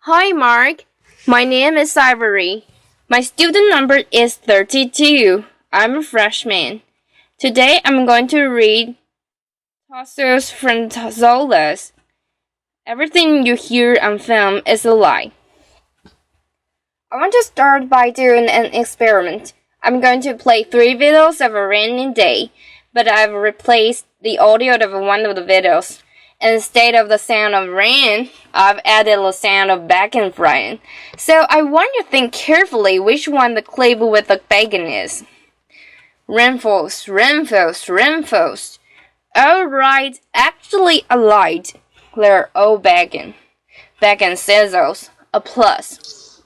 Hi, Mark. My name is Ivory. My student number is 32. I'm a freshman. Today I'm going to read Tasos Frantzolas. Everything you hear on film is a lie. I want to start by doing an experiment. I'm going to play 3 videos of a rainy day, but I've replaced the audio of one of the videos. Instead of the sound of rain, I've added the sound of bacon frying. So I want you to think carefully which one the clip with the bacon is. Rainfalls. Alright, actually I lied. They're all bacon. Bacon sizzles. A plus.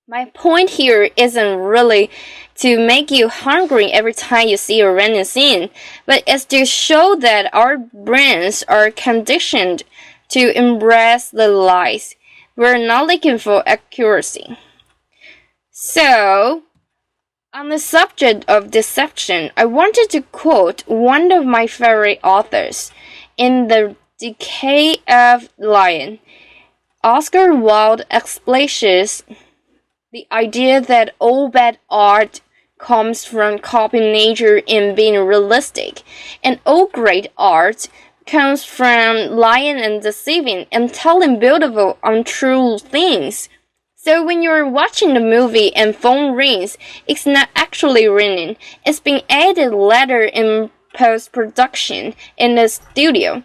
My point here isn't really to make you hungry every time you see a random scene, but it's to show that our brains are conditioned to embrace the lies. We're not looking for accuracy. So, on the subject of deception, I wanted to quote one of my favorite authors. In The Decay of Lion, Oscar Wilde explains the idea that all bad art comes from copying nature and being realistic, and all great art comes from lying and deceiving and telling beautiful, untrue things. So when you're watching the movie and phone rings, it's not actually ringing. It's being added later in post-production in the studio.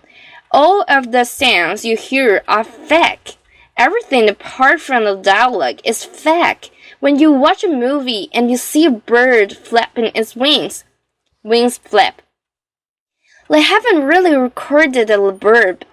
All of the sounds you hear are fake. Everything apart from the dialogue is fake. When you watch a movie and you see a bird flapping its wings flap. They haven't really recorded the bird.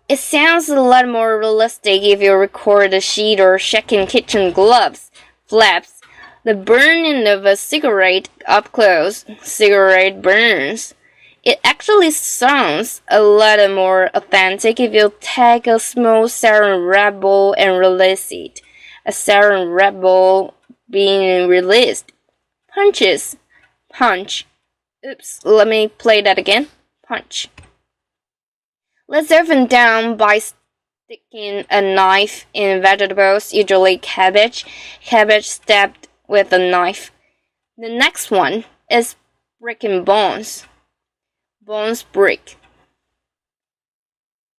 It sounds a lot more realistic if you record a sheet or shaking kitchen gloves, flaps, the burning of a cigarette up close, cigarette burns. It actually sounds a lot more authentic if you take a small sarin wrap ball and release it. A sarin wrap ball being released. Punches. Punch. Oops, let me play that again. Punch. Let's open down by sticking a knife in vegetables, usually cabbage. Cabbage stabbed with a knife. The next one is breaking bones. Bones break.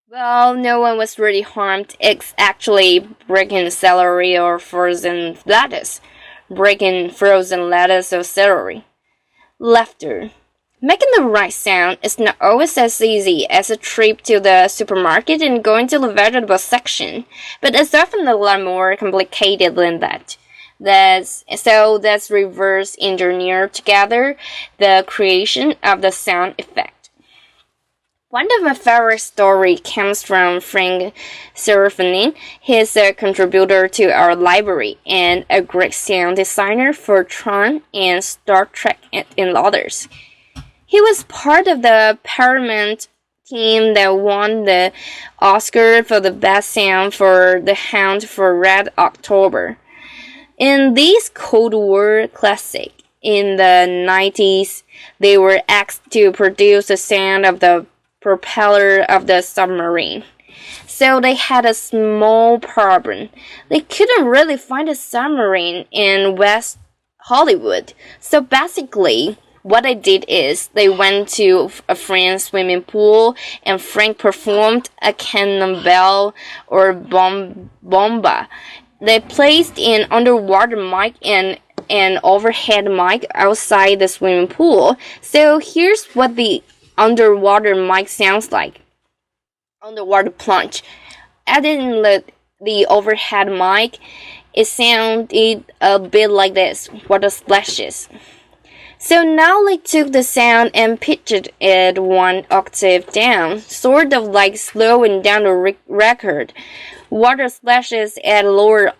Well, no one was really harmed. It's actually breaking celery or frozen lettuce. Breaking frozen lettuce or celery. Laughter. Making the right sound is not always as easy as a trip to the supermarket and going to the vegetable section, but it's often a lot more complicated than that. That's reverse engineered together the creation of the sound effect. One of my favorite stories comes from Frank Serafinin. He's a contributor to our library and a great sound designer for Tron and Star Trek and others. He was part of the Paramount team that won the Oscar for the best sound for The Hunt for Red October. In this Cold War classic in the 90s, they were asked to produce the sound of the propeller of the submarine. So they had a small problem. They couldn't really find a submarine in West Hollywood. So basically, what they did is they went to a friend's swimming pool and Frank performed a cannonball or bomba. They placed an underwater mic and an overhead mic outside the swimming pool. So here's what the underwater mic sounds like. Underwater plunge. Adding the overhead mic, it sounded a bit like this. Water splashes. So now they took the sound and pitched it 1 octave down, sort of like slowing down the record. Water splashes at a lower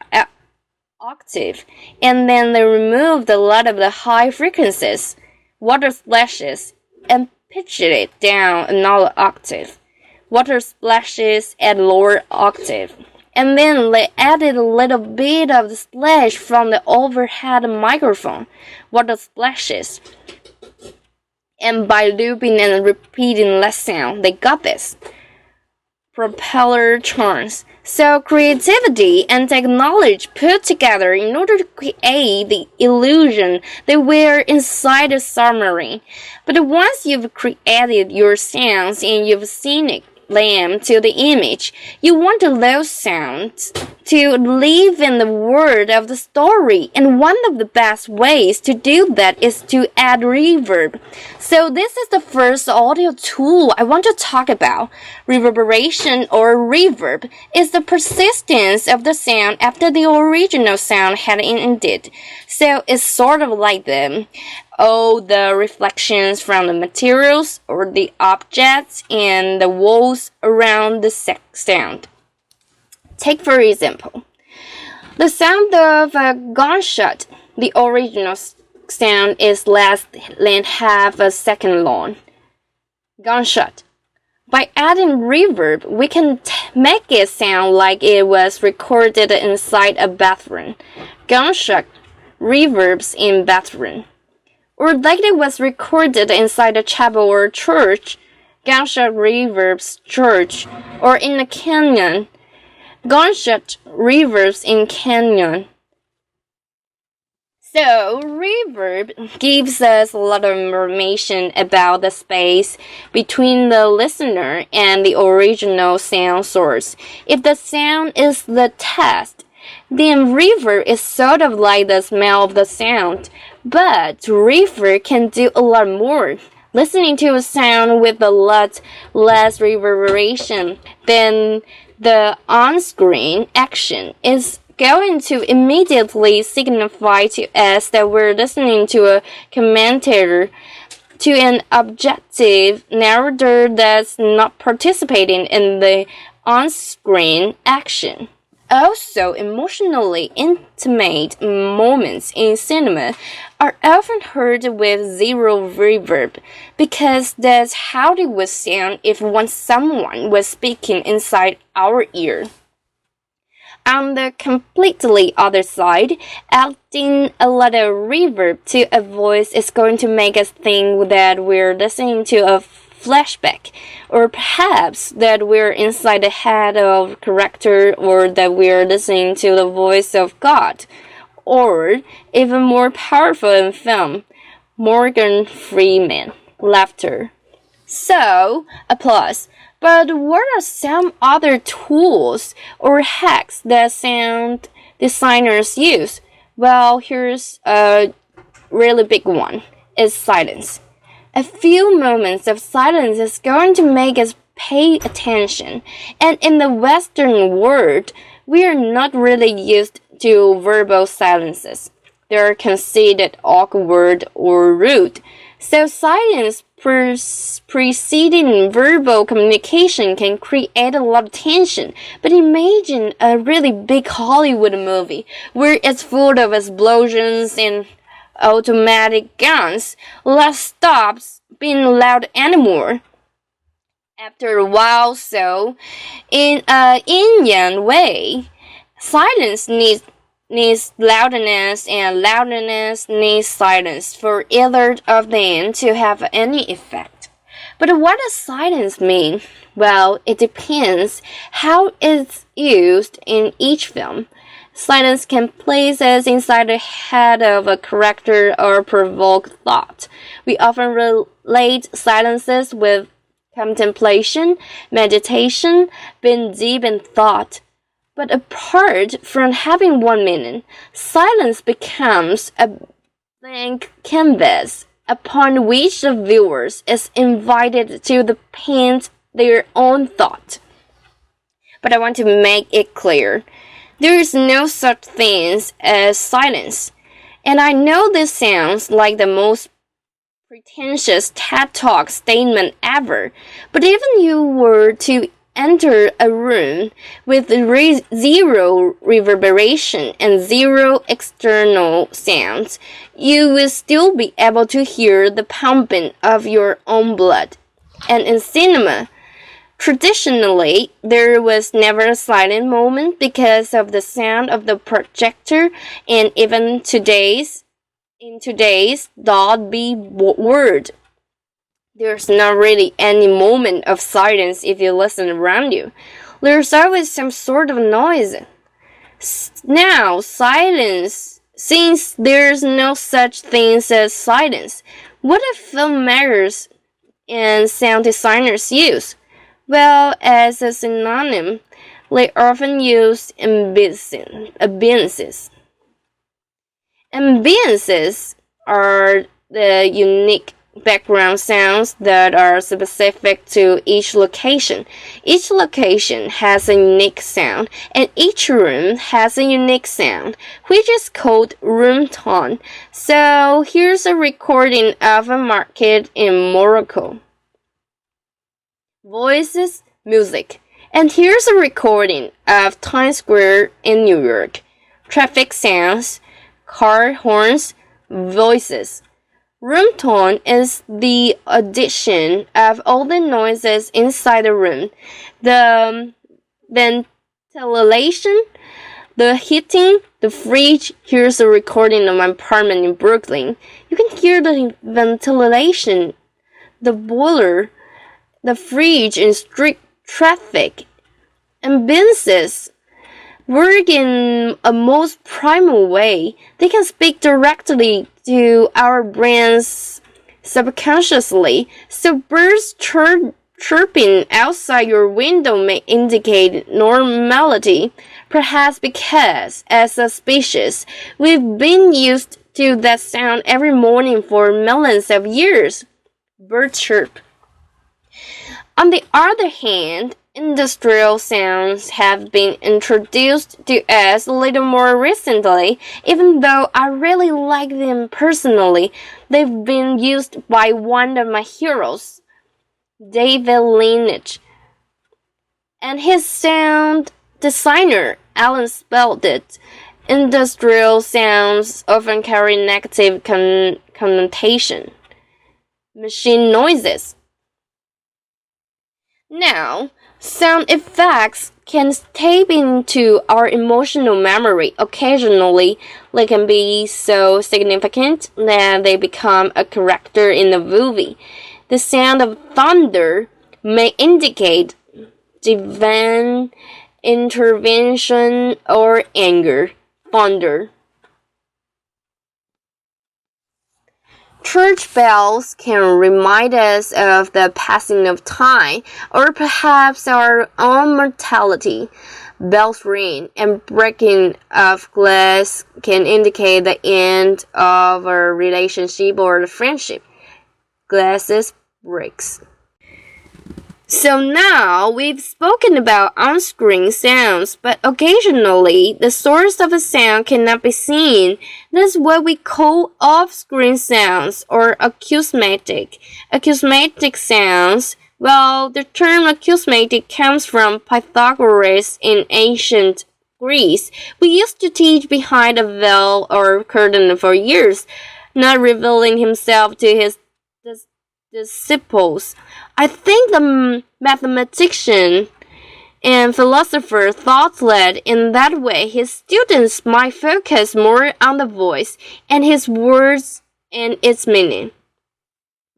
octave, and then they removed a lot of the high frequencies. Water splashes, and pitched it down another octave. Water splashes at lower octave. And then they added a little bit of the splash from the overhead microphone. Water splashes. And by looping and repeating that sound, they got this. Propeller churns. So creativity and technology put together in order to create the illusion that we're inside a submarine. But once you've created your sounds and you've seen it them to the image, you want those sounds to live in the world of the story, and one of the best ways to do that is to add reverb. So this is the first audio tool I want to talk about. Reverberation or reverb is the persistence of the sound after the original sound had ended. So it's sort of like all the reflections from the materials or the objects and the walls around the sound. Take for example, the sound of a gunshot. The original sound is less than half a second long. Gunshot. By adding reverb, we can make it sound like it was recorded inside a bathroom. Gunshot reverbs in bathroom. Or like it was recorded inside a chapel or church. Gunshot reverbs church. Or in a canyon. Gunshot reverbs in canyon. So, reverb gives us a lot of information about the space between the listener and the original sound source. If the sound is the text, then reverb is sort of like the smell of the sound. But reverb can do a lot more. Listening to a sound with a lot less reverberation than the on-screen action is going to immediately signify to us that we're listening to a commentator, to an objective narrator that's not participating in the on-screen action. Also, emotionally intimate moments in cinema are often heard with zero reverb, because that's how it would sound if someone was speaking inside our ear. On the completely other side, adding a lot of reverb to a voice is going to make us think that we're listening to a flashback, or perhaps that we're inside the head of a character, or that we're listening to the voice of God, or even more powerful in film, Morgan Freeman, laughter. So, applause. But what are some other tools or hacks that sound designers use? Well, here's a really big one. It's silence. A few moments of silence is going to make us pay attention. And in the Western world, we are not really used to verbal silences. They are considered awkward or rude. So silence preceding verbal communication can create a lot of tension. But imagine a really big Hollywood movie where it's full of explosions and automatic guns. Let's stop being loud anymore. After a while, so in a yin-yang way, silence needs loudness, and loudness needs silence for either of them to have any effect. But what does silence mean? Well, it depends how it's used in each film. Silence can place us inside the head of a character or provoke thought. We often relate silences with contemplation, meditation, being deep in thought. But apart from having one meaning, silence becomes a blank canvas upon which the viewers is invited to paint their own thought. But I want to make it clear, there is no such thing as silence. And I know this sounds like the most pretentious TED Talk statement ever, but even you were to enter a room with zero reverberation and zero external sounds, you will still be able to hear the pumping of your own blood. And in cinema, traditionally, there was never a silent moment because of the sound of the projector, and even in today's Dolby world, there's not really any moment of silence if you listen around you. There's always some sort of noise. Now, silence. Since there's no such thing as silence, what do filmmakers and sound designers use? Well, as a synonym, they often use ambiances. Ambiances are the unique background sounds that are specific to each location. Each location has a unique sound, and each room has a unique sound, which is called room tone. So here's a recording of a market in Morocco. Voices, music. And here's a recording of Times Square in New York. Traffic sounds, car horns, voices. Room tone is the addition of all the noises inside the room. The ventilation, the heating, the fridge. Here's a recording of my apartment in Brooklyn. You can hear the ventilation, the boiler, the fridge in street traffic. Ambiances work in a most primal way. They can speak directly to our brains subconsciously. So birds chirping outside your window may indicate normality, perhaps because, as a species, we've been used to that sound every morning for millions of years. Bird chirp. On the other hand, industrial sounds have been introduced to us a little more recently. Even though I really like them personally, they've been used by one of my heroes, David Lynch, and his sound designer, Alan Spelted. Industrial sounds often carry negative connotation. Machine noises. Now, sound effects can tap into our emotional memory. Occasionally, they can be so significant that they become a character in a movie. The sound of thunder may indicate divine intervention or anger. Thunder. Church bells can remind us of the passing of time, or perhaps our own mortality. Bells ring, and breaking of glass can indicate the end of a relationship or a friendship. Glasses breaks. So now we've spoken about on-screen sounds, but occasionally the source of a sound cannot be seen. That's what we call off-screen sounds or acousmatic. Acousmatic sounds, well, the term acousmatic comes from Pythagoras in ancient Greece. We used to teach behind a veil or curtain for years, not revealing himself to his disciples. I think the mathematician and philosopher thought that in that way his students might focus more on the voice and his words and its meaning,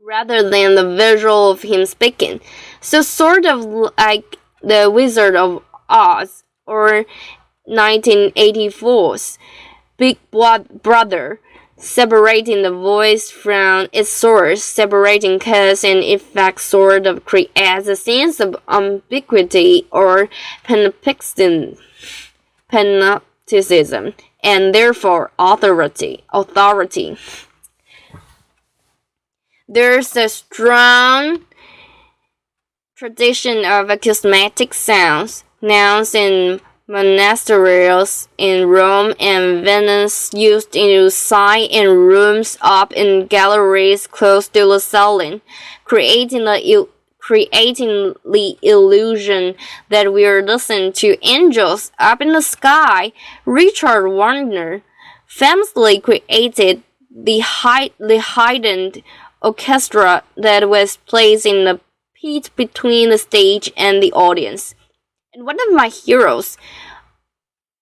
rather than the visual of him speaking. So sort of like the Wizard of Oz or 1984's Big Brother, separating the voice from its source, separating cause and effect sort of creates a sense of ambiguity or panopticism, and therefore authority. There's a strong tradition of acousmatic sounds. Nouns and monasteries in Rome and Venice used to sign in rooms up in galleries close to the ceiling, creating the illusion that we are listening to angels up in the sky. Richard Wagner famously created the heightened orchestra that was placed in the pit between the stage and the audience. And one of my heroes,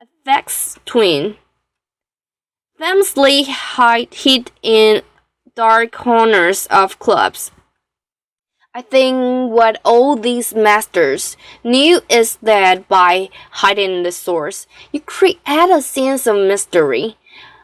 Aphex Twin, famously hid in dark corners of clubs. I think what all these masters knew is that by hiding the source, you create a sense of mystery.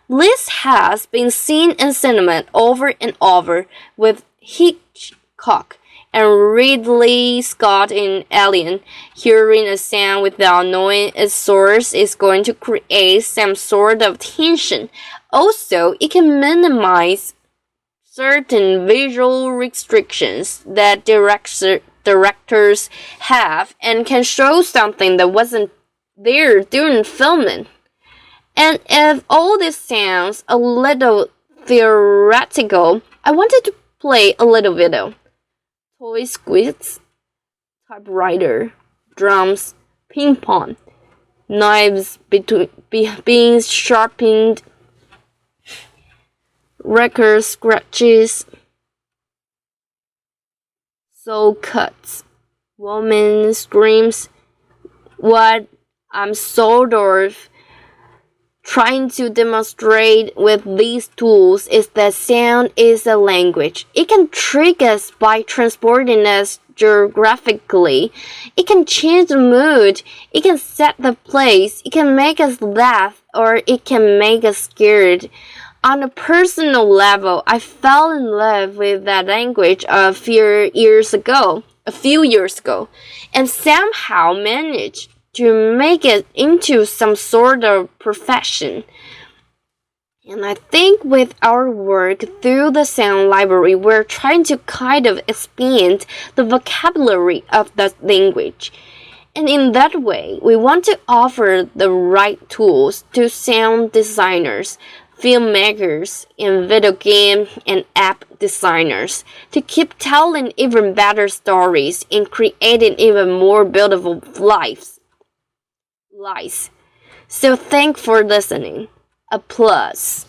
This has been seen in cinema over and over with Hitchcock and Ridley Scott in Alien. Hearing a sound without knowing its source is going to create some sort of tension. Also, it can minimize certain visual restrictions that directors have and can show something that wasn't there during filming. And if all this sounds a little theoretical, I wanted to play a little video. Toy squids, typewriter, drums, ping pong, knives being sharpened, record scratches, soul cuts, woman screams. What I'm sort of trying to demonstrate with these tools is that sound is a language. It can trick us by transporting us geographically. It can change the mood. It can set the place. It can make us laugh or it can make us scared. On a personal level, I fell in love with that language a few years ago, and somehow managed to make it into some sort of profession. And I think with our work through the sound library, we're trying to kind of expand the vocabulary of the language. And in that way, we want to offer the right tools to sound designers, filmmakers, and video game and app designers to keep telling even better stories and creating even more beautiful lives. So thanks for listening. Applause.